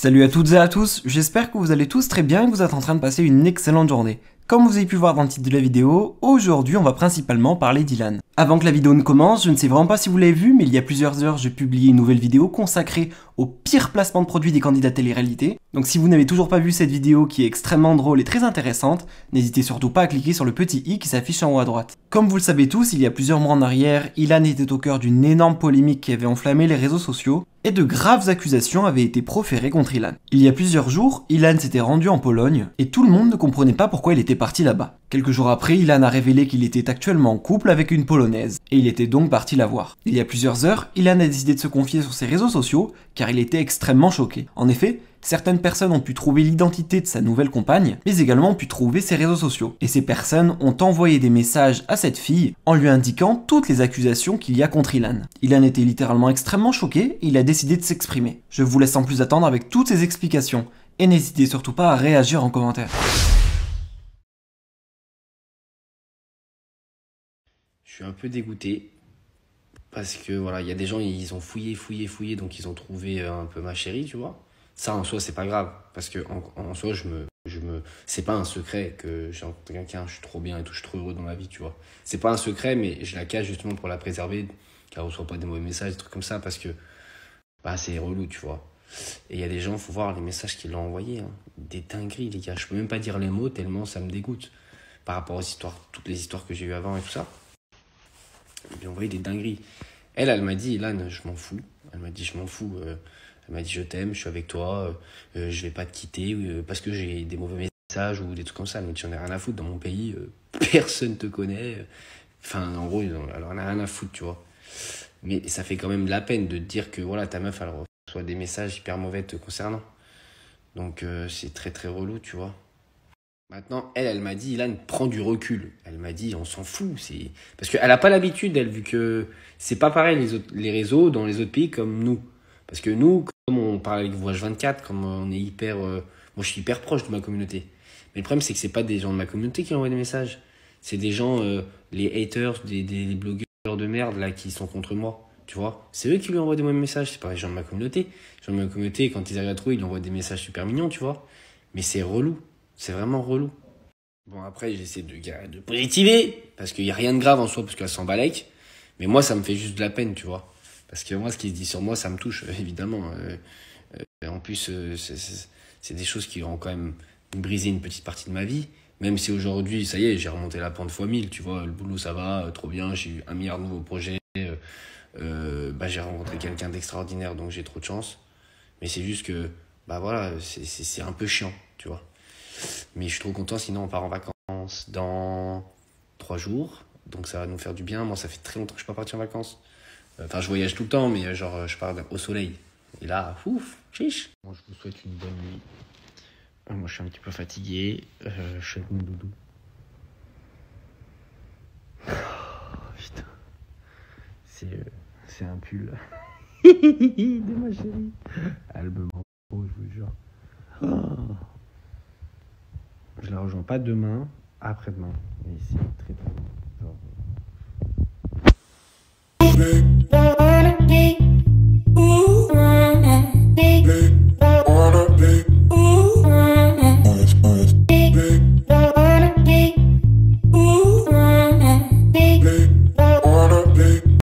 Salut à toutes et à tous, j'espère que vous allez tous très bien et que vous êtes en train de passer une excellente journée. Comme vous avez pu voir dans le titre de la vidéo, aujourd'hui on va principalement parler d'Ilan. Avant que la vidéo ne commence, je ne sais vraiment pas si vous l'avez vu, mais il y a plusieurs heures j'ai publié une nouvelle vidéo consacrée au pire placement de produits des candidats télé-réalité. Donc si vous n'avez toujours pas vu cette vidéo qui est extrêmement drôle et très intéressante, n'hésitez surtout pas à cliquer sur le petit i qui s'affiche en haut à droite. Comme vous le savez tous, il y a plusieurs mois en arrière, Ilan était au cœur d'une énorme polémique qui avait enflammé les réseaux sociaux, et de graves accusations avaient été proférées contre Ilan. Il y a plusieurs jours, Ilan s'était rendu en Pologne, et tout le monde ne comprenait pas pourquoi il était parti là-bas. Quelques jours après, Ilan a révélé qu'il était actuellement en couple avec une Polonaise, et il était donc parti la voir. Il y a plusieurs heures, Ilan a décidé de se confier sur ses réseaux sociaux, car il était extrêmement choqué. En effet, certaines personnes ont pu trouver l'identité de sa nouvelle compagne, mais également ont pu trouver ses réseaux sociaux. Et ces personnes ont envoyé des messages à cette fille en lui indiquant toutes les accusations qu'il y a contre Ilan. Ilan était littéralement extrêmement choqué et il a décidé de s'exprimer. Je vous laisse sans plus attendre avec toutes ces explications, et n'hésitez surtout pas à réagir en commentaire. Je suis un peu dégoûté parce que voilà, il y a des gens, ils ont fouillé, donc ils ont trouvé un peu ma chérie, tu vois. Ça en soi, c'est pas grave parce que en soi, c'est pas un secret que j'ai rencontré quelqu'un, je suis trop bien et tout, je suis trop heureux dans la vie, tu vois. C'est pas un secret, mais je la cache justement pour la préserver, qu'elle reçoit pas des mauvais messages, des trucs comme ça, parce que bah, c'est relou, tu vois. Et il y a des gens, faut voir les messages qu'ils l'ont envoyés, hein. Des dingueries, les gars. Je peux même pas dire les mots tellement ça me dégoûte par rapport aux histoires, toutes les histoires que j'ai eues avant et tout ça. Ils lui ont envoyé des dingueries. Elle m'a dit, Ilan, je m'en fous. Elle m'a dit, je m'en fous. Elle m'a dit, je t'aime, je suis avec toi, je vais pas te quitter parce que j'ai des mauvais messages ou des trucs comme ça. Elle m'a dit, j'en ai rien à foutre dans mon pays, personne te connaît. Enfin, en gros, elle en a rien à foutre, tu vois. Mais ça fait quand même de la peine de te dire que voilà, ta meuf, elle reçoit des messages hyper mauvais te concernant. Donc, c'est très très relou, tu vois. Maintenant, elle m'a dit, Ilan, prends du recul. Elle m'a dit, on s'en fout. Parce qu'elle n'a pas l'habitude, elle, vu que c'est pas pareil les réseaux dans les autres pays comme nous. Parce que nous, comme on parle avec Voyage 24, comme on est hyper... moi, je suis hyper proche de ma communauté. Mais le problème, c'est que c'est pas des gens de ma communauté qui envoient des messages. C'est des gens, les haters, des blogueurs de merde, là, qui sont contre moi. Tu vois, c'est eux qui lui envoient des mauvais messages. C'est pas les gens de ma communauté. Les gens de ma communauté, quand ils arrivent à trouver, ils lui envoient des messages super mignons, tu vois. Mais c'est relou. C'est vraiment relou. Bon, après, j'essaie de positiver, parce qu'il n'y a rien de grave en soi, parce qu'elle s'en balèque. Mais moi, ça me fait juste de la peine, tu vois. Parce que moi, ce qui se dit sur moi, ça me touche, évidemment. En plus, c'est des choses qui ont quand même brisé une petite partie de ma vie. Même si aujourd'hui, ça y est, j'ai remonté la pente x 1000, tu vois. Le boulot, ça va, trop bien. J'ai eu 1 milliard de nouveaux projets. J'ai rencontré quelqu'un d'extraordinaire, donc j'ai trop de chance. Mais c'est juste que, bah voilà, c'est un peu chiant, tu vois. Mais je suis trop content, sinon on part en vacances dans 3 jours. Donc ça va nous faire du bien. Moi, ça fait très longtemps que je suis pas parti en vacances. Enfin, je voyage tout le temps, mais genre, je pars au soleil. Et là, ouf, chiche. Bon, je vous souhaite une bonne nuit. Moi, je suis un petit peu fatigué. Je suis avec mon doudou. Oh, putain. C'est un pull. De ma chérie. Elle me ment, je vous jure. Oh. Je la rejoins pas demain, après-demain. Mais c'est très très bon. Genre...